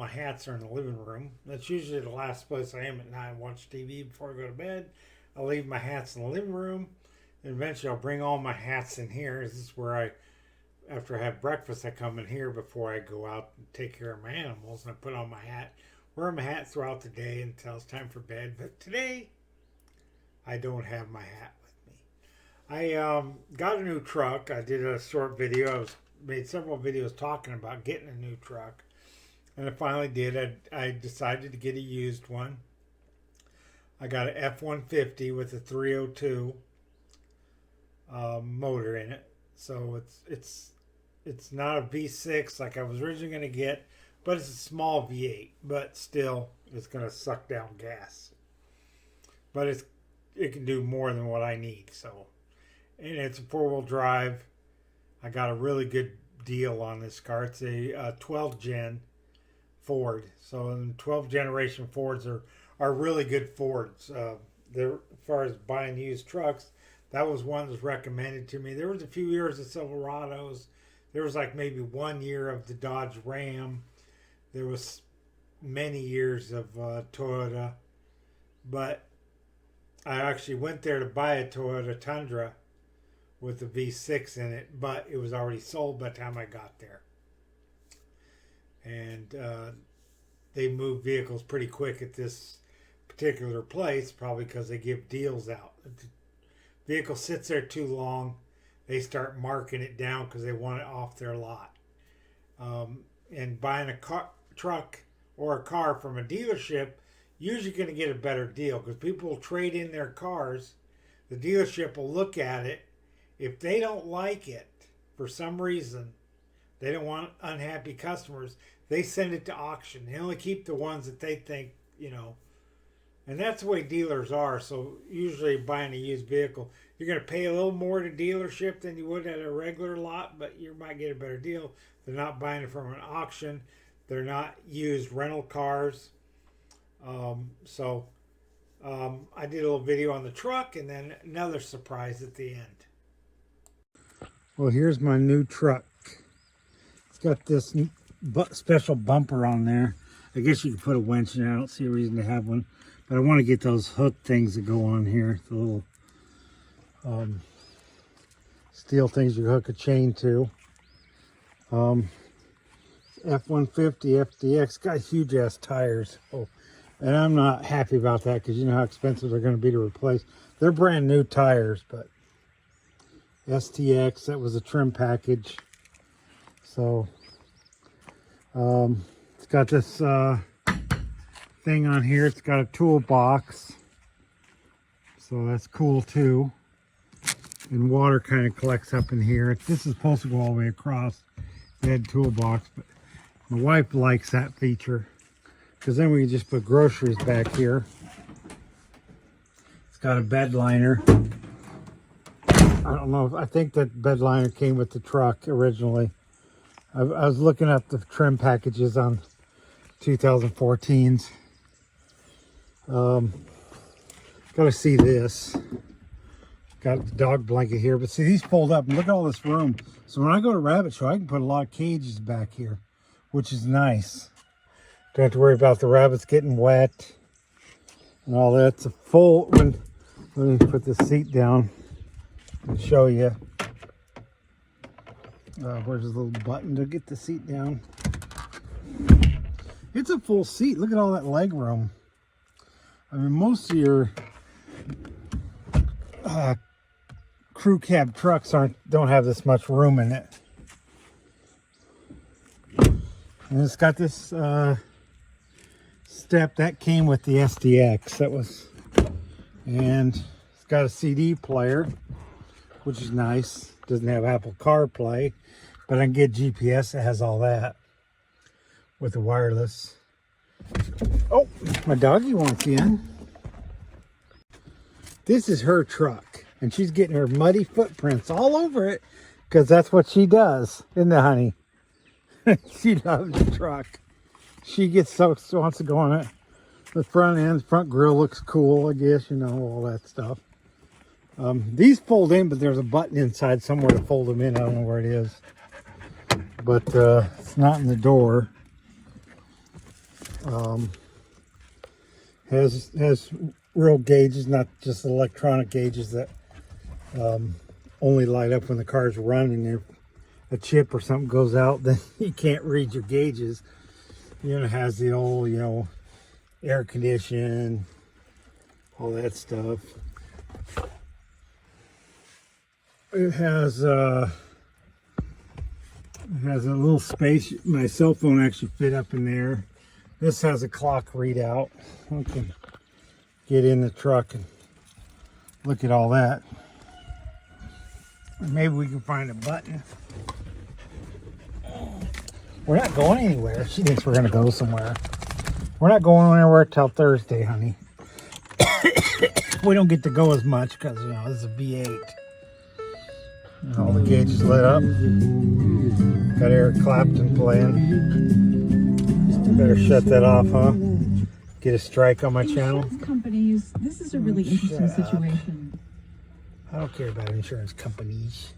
my hats are in the living room. That's usually the last place I am at night. I watch TV before I go to bed. I'll leave my hats in the living room. And eventually I'll bring all my hats in here. This is where after I have breakfast, I come in here before I go out and take care of my animals. And I put on my hat, wear my hat throughout the day until it's time for bed. But today, I don't have my hat with me. I got a new truck. I did a short video. Made several videos talking about getting a new truck. And I finally did. I decided to get a used one. I got an F-150 with a 302 motor in it. So it's not a V6 like I was originally going to get, but it's a small V8. But still, it's going to suck down gas. But it can do more than what I need. So, and it's a 4-wheel drive. I got a really good deal on this car. It's a 12 gen Ford. So 12 generation Fords are really good Fords. As far as buying used trucks, that was one that was recommended to me. There was a few years of Silverados. There was like maybe 1 year of the Dodge Ram. There was many years of Toyota. But I actually went there to buy a Toyota Tundra with a V6 in it, but it was already sold by the time I got there. And they move vehicles pretty quick at this particular place, probably because they give deals out. If the vehicle sits there too long, they start marking it down because they want it off their lot. And buying a truck or a car from a dealership, usually going to get a better deal because people will trade in their cars. The dealership will look at it. If they don't like it for some reason, they don't want unhappy customers, they send it to auction. They only keep the ones that they think, and that's the way dealers are. So usually buying a used vehicle, you're going to pay a little more to dealership than you would at a regular lot, but you might get a better deal. They're not buying it from an auction. They're not used rental cars. I did a little video on the truck and then another surprise at the end. Well, here's my new truck. It's got this special bumper on there. I guess you could put a winch in it. I don't see a reason to have one. But I want to get those hook things that go on here. The little steel things you hook a chain to. F-150 FDX got huge ass tires. Oh, and I'm not happy about that because you know how expensive they're going to be to replace. They're brand new tires, but STX, that was a trim package. So it's got this thing on here. It's got a toolbox, so that's cool too. And water kind of collects up in here. This is supposed to go all the way across the head toolbox, but my wife likes that feature because then we can just put groceries back here. It's got a bed liner. I don't know. I think that bed liner came with the truck originally. I was looking up the trim packages on 2014s. Got to see this. Got the dog blanket here, but see these fold up and look at all this room. So when I go to Rabbit Show, I can put a lot of cages back here, which is nice. Don't have to worry about the rabbits getting wet and all that. It's a full. Let me put the seat down and show you. Where's this little button to get the seat down? It's a full seat. Look at all that leg room. I mean, most of your crew cab trucks don't have this much room in it. And it's got this step that came with the SDX. And it's got a CD player, which is nice. Doesn't have Apple CarPlay, but I can get GPS that has all that with the wireless. Oh, my doggy wants in. This is her truck, and she's getting her muddy footprints all over it because that's what she does, isn't it, honey? She loves the truck. She wants to go on it. The front grill looks cool, I guess, all that stuff. These fold in, but there's a button inside somewhere to fold them in. I don't know where it is, but it's not in the door. Has real gauges, not just electronic gauges that only light up when the car's running. If a chip or something goes out, then you can't read your gauges. You know, it has the old, you know, air condition, all that stuff. It has a little space. My cell phone actually fit up in there. This has a clock readout. I can get in the truck and look at all that. Maybe we can find a button. We're not going anywhere. She thinks we're going to go somewhere. We're not going anywhere till Thursday, honey. We don't get to go as much because, you know, this is a V8. And all the gauges lit up. Got Eric Clapton playing. Better shut that off, huh? Get a strike on my channel. Companies, this is a really interesting situation. I don't care about insurance companies.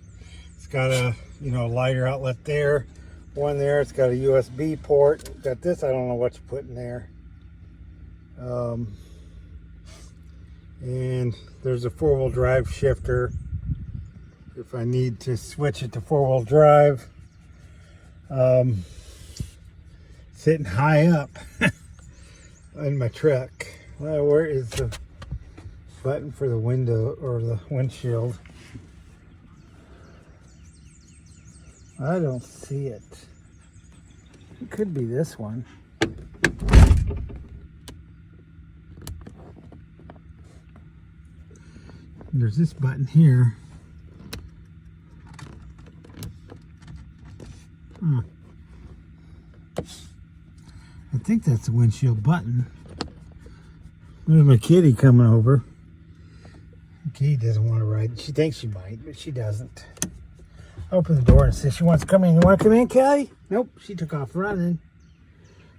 It's got a, you know, lighter outlet there. One there. It's got a USB port. Got this. I don't know what you put in there. And there's a four-wheel drive shifter if I need to switch it to four-wheel drive. Sitting high up in my truck. Well, where is the button for the window or the windshield? I don't see it. It could be this one. There's this button here. I think that's the windshield button. There's my kitty coming over. Kitty doesn't want to ride. She thinks she might, but she doesn't. Open the door and says she wants to come in. You want to come in, Kelly? Nope, she took off running.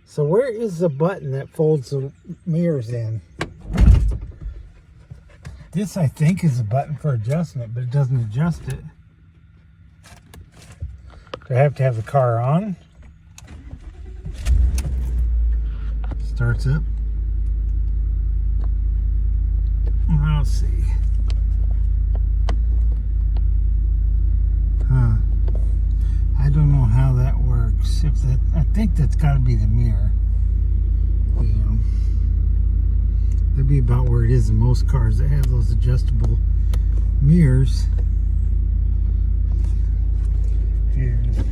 So where is the button that folds the mirrors in? This, I think, is a button for adjustment, but it doesn't adjust it. Do I have to have the car on? Starts up. I'll see. Huh. I don't know how that works. If that, I think that's got to be the mirror. You know, that'd be about where it is in most cars that have those adjustable mirrors. And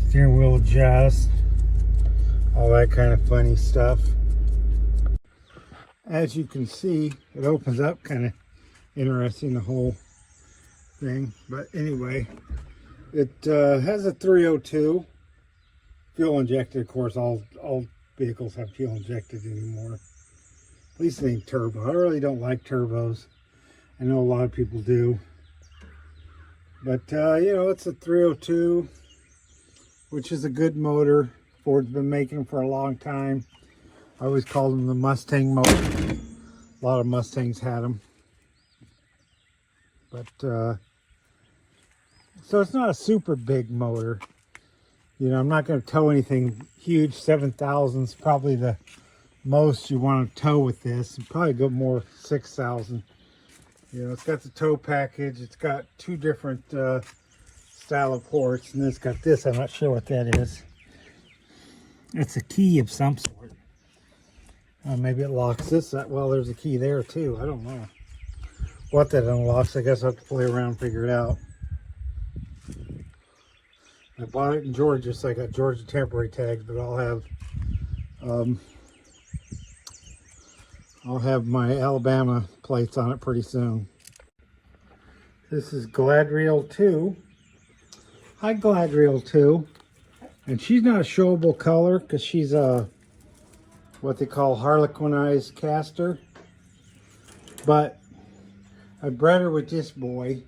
steering wheel adjust, all that kind of funny stuff. As you can see, it opens up, kind of interesting, the whole thing. But anyway, it has a 302 fuel injected. Of course, all vehicles have fuel injected anymore. At least it ain't turbo. I really don't like turbos. I know a lot of people do. But, you know, it's a 302, which is a good motor. Ford's been making them for a long time. I always called them the Mustang motor. A lot of Mustangs had them. But, so it's not a super big motor. You know, I'm not going to tow anything huge. 7,000 is probably the most you want to tow with this. And probably go more 6,000. You know, it's got the tow package. It's got two different style of ports. And it's got this. I'm not sure what that is. It's a key of some sort. Maybe it locks this. Well, there's a key there too. I don't know what that unlocks. I guess I'll have to play around and figure it out. I bought it in Georgia, so I got Georgia temporary tags, but I'll have my Alabama plates on it pretty soon. This is Gladriel 2. Hi, Gladriel 2. And she's not a showable color because she's a what they call harlequinized caster. But I bred her with this boy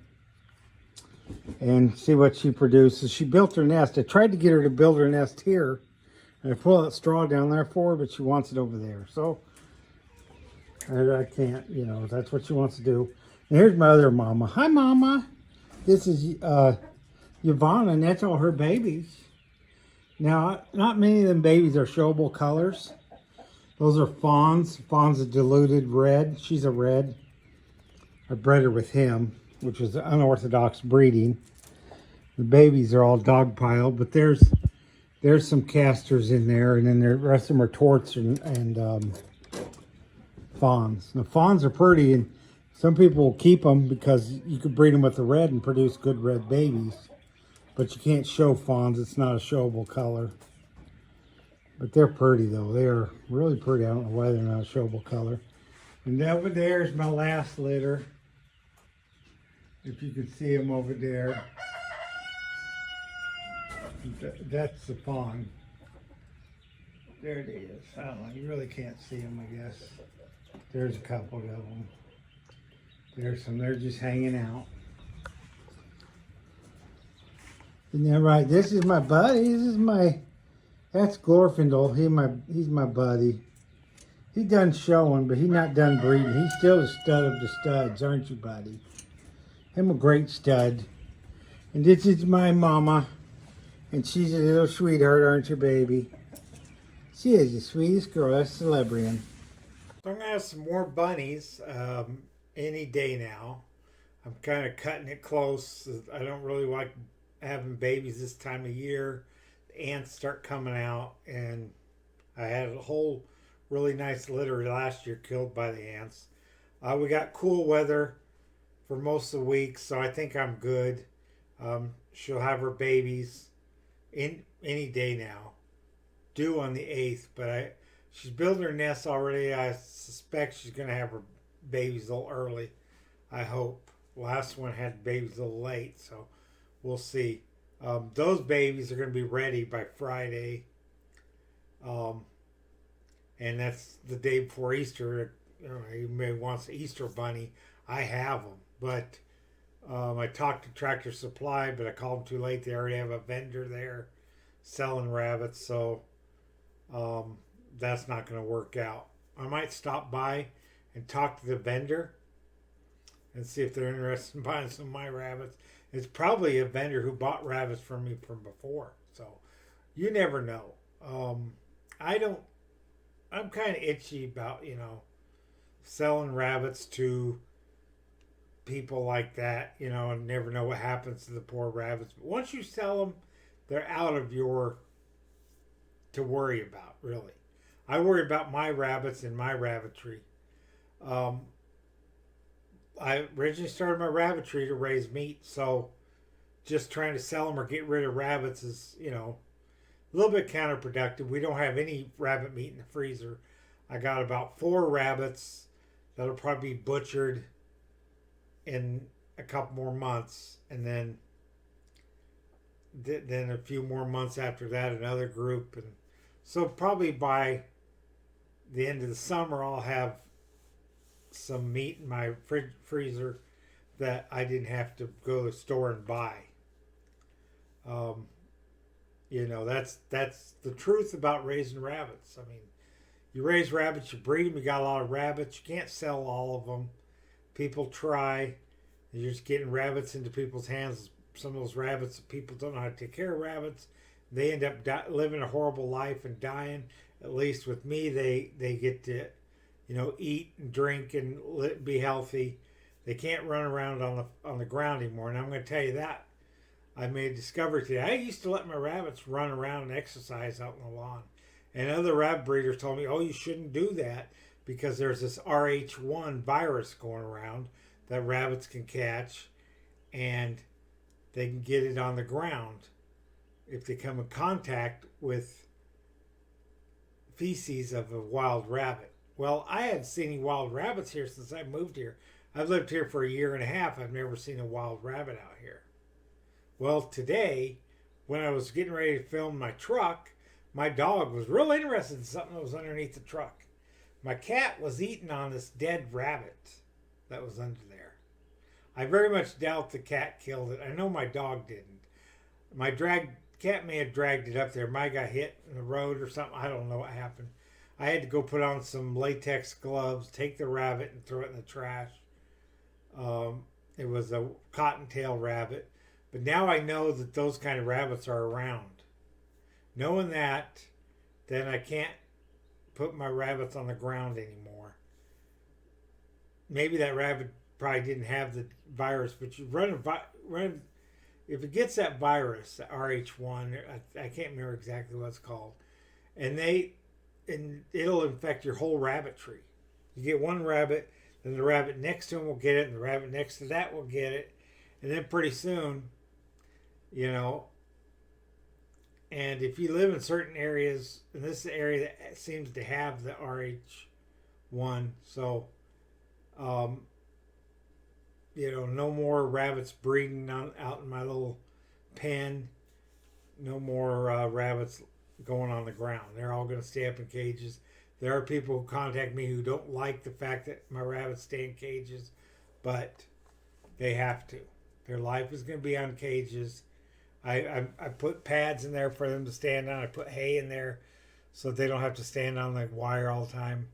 and see what she produces. She built her nest. I tried to get her to build her nest here. And I put that straw down there for her, but she wants it over there. So I can't, you know, that's what she wants to do. And here's my other mama. Hi, Mama. This is Yvonne, and that's all her babies. Now, not many of them babies are showable colors. Those are fawns. Fawn's a diluted red. She's a red. I bred her with him, which was unorthodox breeding. The babies are all dogpiled, but there's some casters in there, and then the rest of them are torts and fawns. The fawns are pretty, and some people will keep them because you could breed them with the red and produce good red babies. But you can't show fawns. It's not a showable color. But they're pretty, though. They're really pretty. I don't know why they're not a showable color. And over there is my last litter. If you can see them over there. That's the fawn. There it is. I don't know. You really can't see them, I guess. There's a couple of them. There's some. They're just hanging out. Isn't that right? This is my buddy. That's Glorfindel. He's my buddy. He done showing, but he's not done breeding. He's still the stud of the studs, aren't you, buddy? I'm a great stud. And this is my mama. And she's a little sweetheart, aren't you, baby? She is the sweetest girl. That's Celebrian. So I'm going to have some more bunnies any day now. I'm kind of cutting it close. I don't really like having babies this time of year. The ants start coming out, and I had a whole really nice litter last year killed by the ants. We got cool weather for most of the week, so I think I'm good. She'll have her babies in any day now, due on the 8th, but she's building her nest already. I suspect she's going to have her babies a little early. I hope. Last one had babies a little late, so we'll see. Those babies are going to be ready by Friday. And that's the day before Easter. You may want an Easter bunny. I have them, but I talked to Tractor Supply, but I called them too late. They already have a vendor there selling rabbits, so that's not going to work out. I might stop by and talk to the vendor and see if they're interested in buying some of my rabbits. It's probably a vendor who bought rabbits from me from before, so you never know. I'm kind of itchy about, selling rabbits to people like that, and never know what happens to the poor rabbits. But once you sell them, they're out of your to worry about, really. I worry about my rabbits and my rabbitry. I originally started my rabbitry to raise meat, so just trying to sell them or get rid of rabbits is, a little bit counterproductive. We don't have any rabbit meat in the freezer. I got about 4 rabbits that'll probably be butchered in a couple more months, and then a few more months after that, another group, and so probably by the end of the summer, I'll have some meat in my freezer that I didn't have to go to the store and buy. That's the truth about raising rabbits. I mean, you raise rabbits, you breed them, you got a lot of rabbits. You can't sell all of them. People try. You're just getting rabbits into people's hands. Some of those rabbits, people don't know how to take care of rabbits. They end up living a horrible life and dying. At least with me, they get to, eat and drink and be healthy. They can't run around on the ground anymore. And I'm going to tell you that. I made a discovery today. I used to let my rabbits run around and exercise out on the lawn. And other rabbit breeders told me, oh, you shouldn't do that because there's this RH1 virus going around that rabbits can catch, and they can get it on the ground if they come in contact with feces of a wild rabbit. Well, I hadn't seen any wild rabbits here since I moved here. I've lived here for a year and a half. I've never seen a wild rabbit out here. Well, today, when I was getting ready to film my truck, my dog was real interested in something that was underneath the truck. My cat was eating on this dead rabbit that was under there. I very much doubt the cat killed it. I know my dog didn't. My cat may have dragged it up there. Might got hit in the road or something. I don't know what happened. I had to go put on some latex gloves, take the rabbit and throw it in the trash. It was a cottontail rabbit. But now I know that those kind of rabbits are around. Knowing that, then I can't put my rabbits on the ground anymore. Maybe that rabbit probably didn't have the virus, but you run if it gets that virus, the RH1, I can't remember exactly what it's called, and it'll infect your whole rabbit tree. You get one rabbit, then the rabbit next to him will get it, and the rabbit next to that will get it, and then pretty soon, you know. And if you live in certain areas, and this is the area that seems to have the RH1, so um, no more rabbits breeding out in my little pen. No more rabbits going on the ground. They're all going to stay up in cages. There are people who contact me who don't like the fact that my rabbits stay in cages, but they have to. Their life is going to be on cages. I put pads in there for them to stand on. I put hay in there so they don't have to stand on the wire all the time.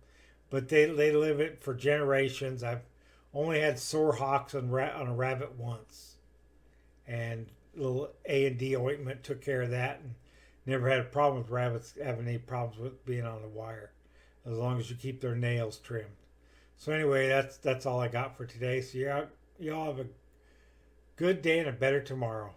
But they live it for generations. I've only had sore hocks on a rabbit once, and little A&D ointment took care of that, and never had a problem with rabbits having any problems with being on the wire, as long as you keep their nails trimmed. So anyway, that's all I got for today. So y'all have a good day and a better tomorrow.